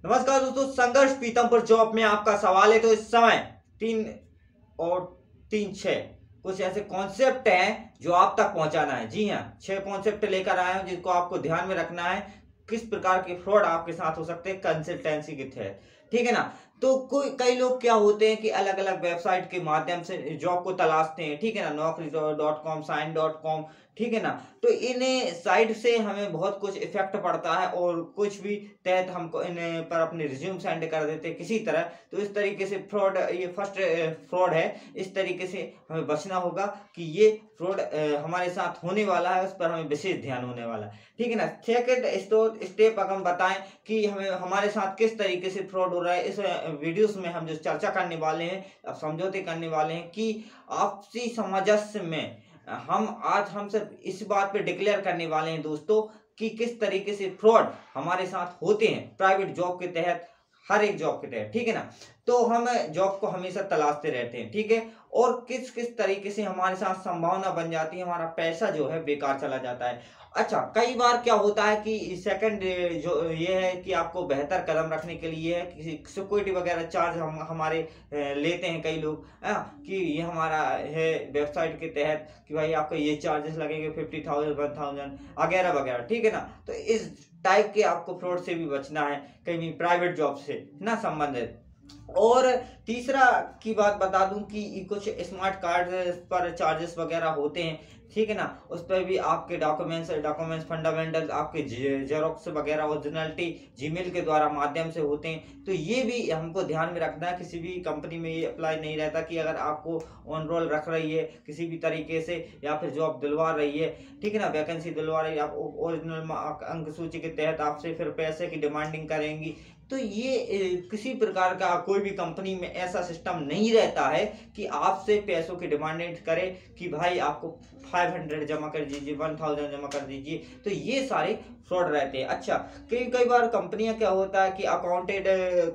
नमस्कार दोस्तों, संघर्ष पीतमपुर जॉब में आपका सवाल है। तो इस समय 3 और 3 6 कुछ ऐसे कॉन्सेप्ट हैं जो आप तक पहुंचाना है। जी हाँ, 6 कॉन्सेप्ट लेकर आए हैं जिनको आपको ध्यान में रखना है। किस प्रकार के फ्रॉड आपके साथ हो सकते हैं कंसल्टेंसी के तहत, ठीक है ना। तो कई लोग क्या होते हैं कि अलग अलग वेबसाइट के माध्यम से जॉब को तलाशते हैं, ठीक है ना। naukri.com, sign.com, ठीक है ना। तो इन साइट से हमें बहुत कुछ इफेक्ट पड़ता है और कुछ भी तहत हमको इन पर अपने रिज्यूम सेंड कर देते हैं किसी तरह। तो इस तरीके से फ्रॉड, ये फर्स्ट फ्रॉड है। इस तरीके से हमें बचना होगा कि ये फ्रॉड हमारे साथ होने वाला है, उस पर हमें विशेष ध्यान होने वाला है, ठीक है ना। सेकंड स्टेप अगर हम बताएं कि हमें हमारे साथ किस तरीके से फ्रॉड हो रहा है, इस वीडियोस में हम जो चर्चा करने वाले हैं, समझौते करने वाले हैं कि आपसी सामंजस्य में हम सिर्फ इस बात पे डिक्लेयर करने वाले हैं दोस्तों कि किस तरीके से फ्रॉड हमारे साथ होते हैं प्राइवेट जॉब के तहत, हर एक जॉब के तहत, ठीक है ना। तो हम जॉब को हमेशा तलाशते रहते हैं, ठीक है। और किस किस तरीके से हमारे साथ संभावना बन जाती है, हमारा पैसा जो है बेकार चला जाता है। अच्छा, कई बार क्या होता है कि सेकंड जो ये है कि आपको बेहतर कदम रखने के लिए है किसी सिक्योरिटी वगैरह चार्ज हम हमारे लेते हैं कई लोग, कि ये हमारा है वेबसाइट के तहत कि भाई आपका ये चार्जेस लगेंगे 50,000 1,000 वगैरह वगैरह, ठीक है ना। तो इस टाइप के आपको फ्रॉड से भी बचना है, कहीं भी प्राइवेट जॉब से ना संबंधित। और तीसरा की बात बता दूं कि कुछ स्मार्ट कार्ड पर चार्जेस वगैरह होते हैं, ठीक है ना। उस पर भी आपके डॉक्यूमेंट्स फंडामेंटल आपके जेरोक्स वगैरह ओरिजिनलिटी जीमेल के द्वारा माध्यम से होते हैं। तो ये भी हमको ध्यान में रखना है। किसी भी कंपनी में ये अप्लाई नहीं रहता कि अगर आपको ऑन रोल रख रही है किसी भी तरीके से या फिर जॉब दिलवा रही है, ठीक है ना, वैकेंसी दिलवा रही है, आप ओरिजिनल अंक सूची के तहत आपसे फिर पैसे की डिमांडिंग करेंगी। तो ये किसी प्रकार का कोई भी कंपनी में ऐसा सिस्टम नहीं रहता है कि आपसे पैसों की डिमांड करे कि भाई आपको 500 जमा कर दीजिए, 1000 जमा कर दीजिए। तो ये सारे फ्रॉड रहते हैं। अच्छा, कई कई बार कंपनियां क्या होता है कि अकाउंटेड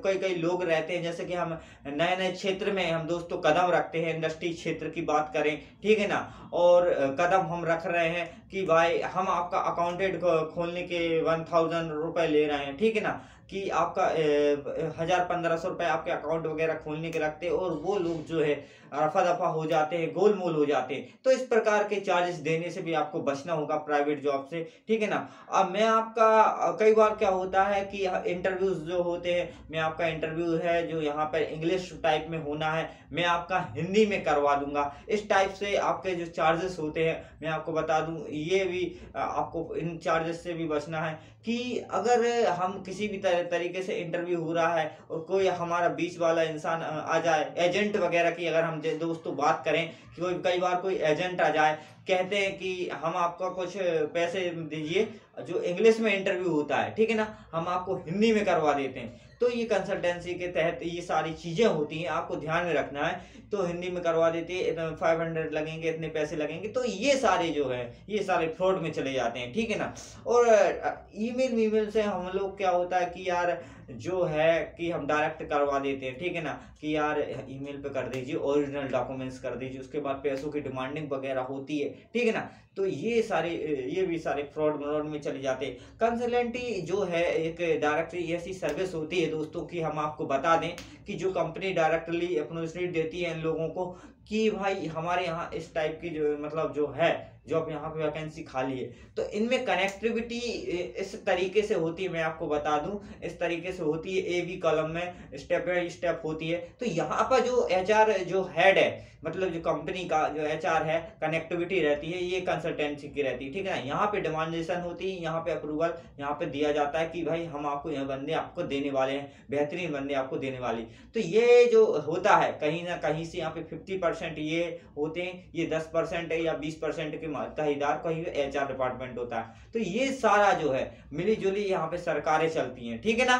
कई कई लोग रहते हैं, जैसे कि हम नए नए क्षेत्र में हम दोस्तों कदम रखते हैं, इंडस्ट्री क्षेत्र की बात करें, ठीक है ना। और कदम हम रख रहे हैं कि भाई हम आपका अकाउंटेंट खोलने के 1000 रुपए ले रहे हैं, ठीक है ना, कि आपका 1000 1500 रुपए आपके अकाउंट वगैरह खोलने के रखते हैं और वो लोग जो है रफा दफा हो जाते हैं, गोलमोल हो जाते हैं। तो इस प्रकार के चार्जेस देने से भी आपको बचना होगा प्राइवेट जॉब से, ठीक है ना। अब मैं आपका कई बार क्या होता है कि इंटरव्यूज जो होते हैं, मैं आपका इंटरव्यू है जो यहाँ पर इंग्लिश टाइप में होना है, मैं आपका हिंदी में करवा दूंगा। इस टाइप से आपके जो चार्जेस होते हैं मैं आपको बता दूं, ये भी आपको इन चार्जेस से भी बचना है कि अगर हम किसी भी तरीके से इंटरव्यू हो रहा है और कोई हमारा बीच वाला इंसान आ जाए, एजेंट वगैरह की अगर हम दोस्तों बात करें कि कई बार कोई एजेंट आ जाए, कहते हैं कि हम आपका कुछ पैसे दीजिए, जो इंग्लिश में इंटरव्यू होता है, ठीक है ना, हम आपको हिंदी में करवा देते हैं। तो ये कंसल्टेंसी के तहत ये सारी चीजें होती हैं, आपको ध्यान में रखना है। तो हिंदी में करवा देते हैं, 500 लगेंगे, इतने पैसे लगेंगे। तो ये सारे जो है ये सारे फ्रॉड में चले जाते हैं, ठीक है ना। और ईमेल से हम लोग क्या होता है कि यार जो है कि हम डायरेक्ट करवा देते हैं, ठीक है ना, कि यार ईमेल पे कर दीजिए, ओरिजिनल डॉक्यूमेंट्स कर दीजिए, उसके बाद पैसों की डिमांडिंग वगैरह होती है, ठीक है ना। तो ये भी सारे फ्रॉड में चले जाते हैं। कंसल्टेंटी जो है एक डायरेक्टली ऐसी सर्विस होती है दोस्तों कि हम आपको बता दें कि जो कंपनी डायरेक्टली अपॉर्चुनिटी देती है इन लोगों को कि भाई हमारे यहाँ इस टाइप की जो मतलब जो है जॉब यहाँ पे वैकेंसी खाली है। तो इनमें कनेक्टिविटी इस तरीके से होती है, मैं आपको बता दूं, इस तरीके से होती है, ए बी कॉलम में स्टेप बाय स्टेप होती है। तो यहाँ पर जो एचआर जो हेड है, मतलब जो कंपनी का जो एचआर है, कनेक्टिविटी रहती है, ये कंसल्टेंसी की रहती है, ठीक है ना। यहाँ पे डिमांडेशन होती है, यहाँ पे अप्रूवल यहाँ पे दिया जाता है कि भाई हम आपको यह बंदे आपको देने वाले हैं, बेहतरीन बंदे आपको देने वाले। तो ये जो होता है कहीं ना कहीं से यहाँ पे 50% ये होते हैं, ये 10% है या 20% के हिस्सेदार कहीं एचआर डिपार्टमेंट होता है। तो ये सारा जो है मिली जुली यहाँ पे सरकारें चलती हैं, ठीक है ना।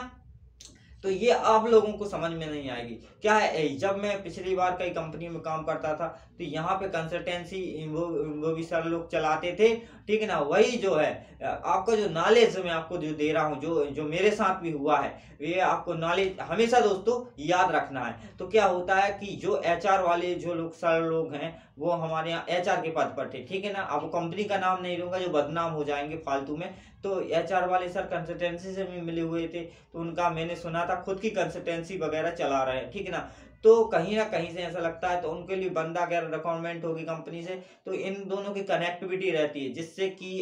तो ये आप लोगों को समझ में नहीं आएगी क्या है। जब मैं पिछली बार कई कंपनी में काम करता था तो यहाँ पे कंसल्टेंसी वो भी सर लोग चलाते थे, ठीक है ना, वही जो है आपका जो नॉलेज मैं आपको जो दे रहा हूँ, जो जो मेरे साथ भी हुआ है, ये आपको नॉलेज हमेशा दोस्तों याद रखना है। तो क्या होता है कि जो एचआर वाले जो लोग सर लोग हैं, वो हमारे यहाँ एचआर के पद पर थे, ठीक है ना, अब कंपनी का नाम नहीं लूंगा जो बदनाम हो जाएंगे फालतू में। तो एचआर वाले सर कंसल्टेंसी से भी मिले हुए थे, तो उनका मैंने सुना था खुद की कंसल्टेंसी वगैरह चला रहे हैं, ठीक है ना। तो कहीं ना कहीं से ऐसा लगता है, तो उनके लिए बंदा अगर रिक्वायरमेंट होगी कंपनी से, तो इन दोनों की कनेक्टिविटी रहती है, जिससे कि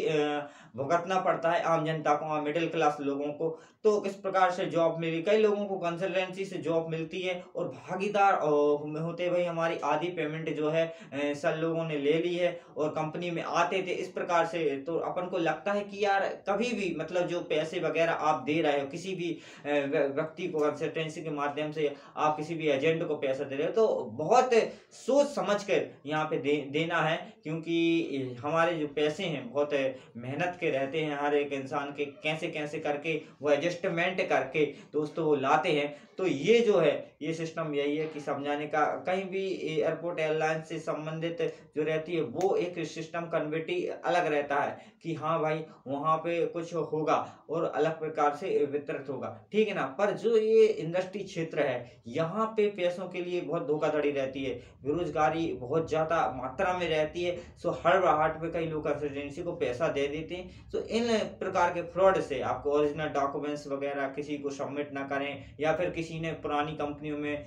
भुगतना पड़ता है आम जनता को, मिडिल क्लास लोगों को। तो इस प्रकार से जॉब मिली, कई लोगों को कंसल्टेंसी से जॉब मिलती है, और भागीदार होते भाई हमारी आधी पेमेंट जो है सर लोगों ने ले ली है, और कंपनी में आते थे इस प्रकार से। तो अपन को लगता है कि यार कभी भी मतलब जो पैसे वगैरह आप दे रहे हो किसी भी व्यक्ति को कंसल्टेंसी के माध्यम से, आप किसी भी एजेंट को पैसा दे रहे हो, तो बहुत सोच समझ कर यहाँ पे देना है, क्योंकि हमारे जो पैसे हैं बहुत मेहनत के रहते हैं, हर एक इंसान के कैसे कैसे करके वो एडजस्टमेंट करके दोस्तों वो लाते हैं। तो ये जो है ये सिस्टम यही है कि समझाने का, कहीं भी एयरपोर्ट एयरलाइन से संबंधित जो रहती है वो एक सिस्टम कन्वर्टी अलग रहता है कि हाँ भाई वहाँ पे कुछ होगा और अलग प्रकार से वितरित होगा, ठीक है ना। पर जो ये इंडस्ट्री क्षेत्र है यहाँ पे पैसों के लिए बहुत धोखाधड़ी रहती है, बेरोजगारी बहुत ज्यादा मात्रा में रहती है। सो हर हाट पे कई लोग कंसल्टेंसी को पैसा दे देते हैं। तो इन प्रकार के फ्रॉड से आपको ओरिजिनल डॉक्यूमेंट्स वगैरह किसी को सबमिट ना करें, या फिर किसी ने पुरानी कंपनियों में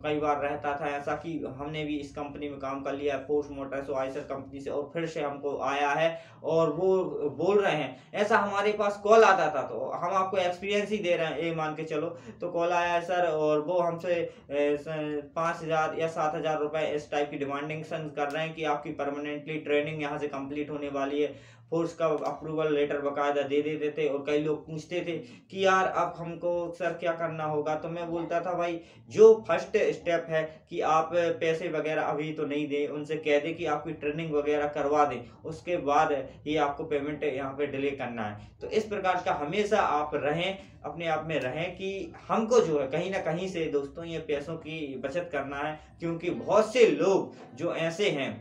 कई बार रहता था ऐसा कि हमने भी इस कंपनी में काम कर लिया, फोर्स मोटर्स आइसर कंपनी से, और फिर से हमको आया है और वो बोल रहे हैं ऐसा, हमारे पास कॉल आता था, तो हम आपको एक्सपीरियंस ही दे रहे हैं ये मान के चलो। तो कॉल आया है सर, और वो हमसे 5,000 या 7,000 रुपए इस टाइप की डिमांडिंग कर रहे हैं कि आपकी परमानेंटली ट्रेनिंग यहाँ से कंप्लीट होने वाली है, फोर्स का अप्रूवल लेटर बकायदा दे देते थे। और कई लोग पूछते थे कि यार अब हमको सर क्या करना होगा, तो मैं बोलता था भाई जो फर्स्ट स्टेप है कि आप पैसे वगैरह अभी तो नहीं दें, उनसे कह दे कि आपकी ट्रेनिंग वगैरह करवा दें, उसके बाद ही आपको पेमेंट यहाँ पे डिले करना है। तो इस प्रकार का हमेशा आप रहें, अपने आप में रहें कि हमको जो है कहीं ना कहीं से दोस्तों ये पैसों की बचत करना है, क्योंकि बहुत से लोग जो ऐसे हैं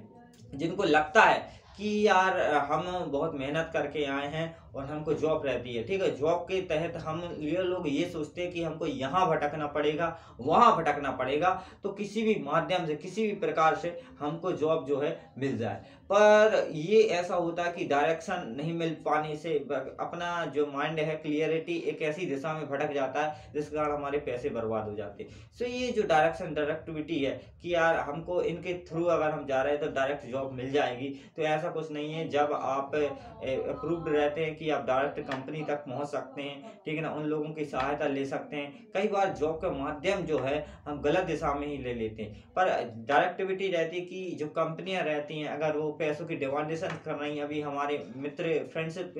जिनको लगता है कि यार हम बहुत मेहनत करके आए हैं और हमको जॉब रहती है, ठीक है, जॉब के तहत हम ये लोग ये सोचते हैं कि हमको यहाँ भटकना पड़ेगा वहाँ भटकना पड़ेगा, तो किसी भी माध्यम से किसी भी प्रकार से हमको जॉब जो है मिल जाए। पर ये ऐसा होता है कि डायरेक्शन नहीं मिल पाने से अपना जो माइंड है क्लियरिटी एक ऐसी दिशा में भटक जाता है जिस कारण हमारे पैसे बर्बाद हो जाते हैं। सो ये जो डायरेक्टिविटी है कि यार हमको इनके थ्रू अगर हम जा रहे हैं तो डायरेक्ट जॉब मिल जाएगी, तो ऐसा कुछ नहीं है। जब आप अप्रूव्ड रहते हैं कि आप डायरेक्ट कंपनी तक पहुंच सकते हैं, ठीक है ना, उन लोगों की सहायता ले सकते हैं। कई बार जॉब का माध्यम जो है हम गलत दिशा में ही ले लेते हैं, पर डायरेक्टिविटी रहती है कि जो कंपनियां रहती हैं अगर वो पैसों की डिमांडेशन कर रही हैं, अभी हमारे मित्र फ्रेंडशिप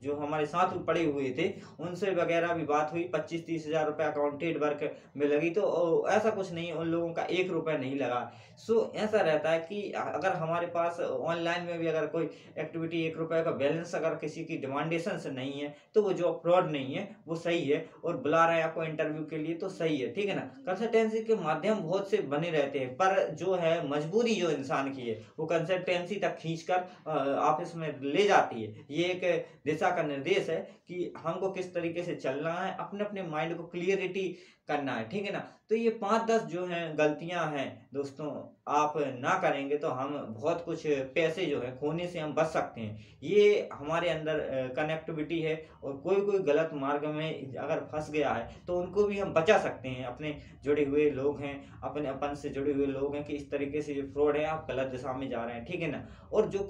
जो हमारे साथ पड़े हुए थे उनसे वगैरह भी बात हुई, 25-30 हजार रुपये अकाउंटेड वर्क में लगी, तो ऐसा कुछ नहीं, उन लोगों का 1 रुपया नहीं लगा। सो ऐसा रहता है कि अगर हमारे पास ऑनलाइन में भी अगर कोई एक्टिविटी 1 रुपये का बैलेंस अगर किसी की डिमांडेशन से नहीं है तो वो जॉब फ्रॉड नहीं है, वो सही है, और बुला रहे हैं आपको इंटरव्यू के लिए तो सही है, ठीक है ना। कंसल्टेंसी के माध्यम बहुत से बने रहते हैं, पर जो है मजबूरी जो इंसान की है वो कंसल्टेंसी तक खींचकर ऑफिस में ले जाती है। ये एक दिशा का निर्देश है कि हमको किस तरीके से चलना है, अपने अपने माइंड को क्लियरिटी करना है, ठीक है ना। तो ये 5-10 जो हैं गलतियां हैं दोस्तों, आप ना करेंगे तो हम बहुत कुछ पैसे जो है खोने से हम बच सकते हैं। ये हमारे अंदर कनेक्टिविटी है, और कोई कोई गलत मार्ग में अगर फंस गया है तो उनको भी हम बचा सकते हैं। अपने जुड़े हुए लोग हैं, अपने अपन से जुड़े हुए लोग हैं कि इस तरीके से ये फ्रॉड है, आप गलत दिशा में जा रहे हैं, ठीक है ना। और जो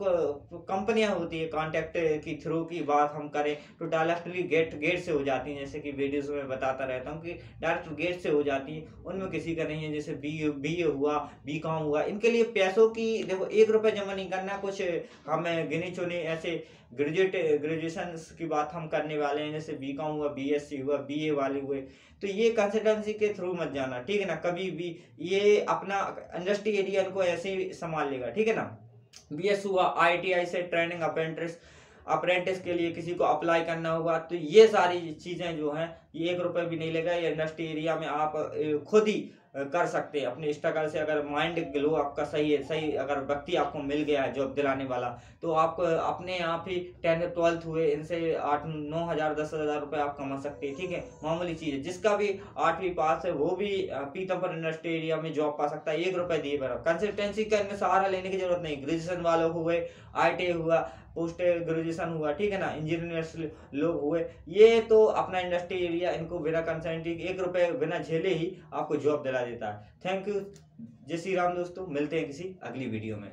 कंपनियां होती है कॉन्टैक्ट की थ्रू की बात हम करें तो डायरेक्टली गेट से हो जाती है, जैसे कि वीडियोस में बताता रहता हूँ कि डायरेक्ट गेट से हो जाती है, उनमें किसी का नहीं है। जैसे बीए हुआ, बीकॉम हुआ, इनके लिए पैसों की देखो 1 रुपया जमा नहीं करना, कुछ हम गिने चुने ऐसे ग्रेजुएशन की बात हम करने वाले हैं, जैसे बीकॉम हुआ, बीएससी हुआ, बीए वाले हुए, तो ये कंसल्टेंसी के थ्रू मत जाना, ठीक है ना। कभी भी ये अपना इंडस्ट्री एरिया को ऐसे ही संभाल लेगा, ठीक है ना। बीएस हुआ, आईटीआई से ट्रेनिंग अप्रेंटिस अप्रेंटिस के लिए किसी को अप्लाई करना होगा, तो ये सारी चीज़ें जो हैं ये 1 रुपये भी नहीं लेगा। ये इंडस्ट्री एरिया में आप खुद ही कर सकते हैं अपने स्ट्रगल से। अगर माइंड ग्लो आपका सही है, सही अगर व्यक्ति आपको मिल गया है जॉब दिलाने वाला, तो आप अपने आप ही 10th 12th हुए इनसे 8-9 हज़ार 10,000 रुपये आप कमा सकते हैं। ठीक है, मामूली चीज़ है। जिसका भी 8वीं पास है वो भी पीतमपुर इंडस्ट्री एरिया में जॉब पा सकता है 1 रुपये दिए बिना। कंसल्टेंसी का इनमें सहारा लेने की जरूरत नहीं। ग्रेजुएशन वालों हुए, ITI हुआ, पोस्ट ग्रेजुएशन हुआ, ठीक है ना, इंजीनियर्स लोग हुए, ये तो अपना इंडस्ट्री एरिया इनको बिना कंसल्टिंग 1 रुपये बिना झेले ही आपको जॉब दिला देता है। थैंक यू, जय श्री राम दोस्तों, मिलते हैं किसी अगली वीडियो में।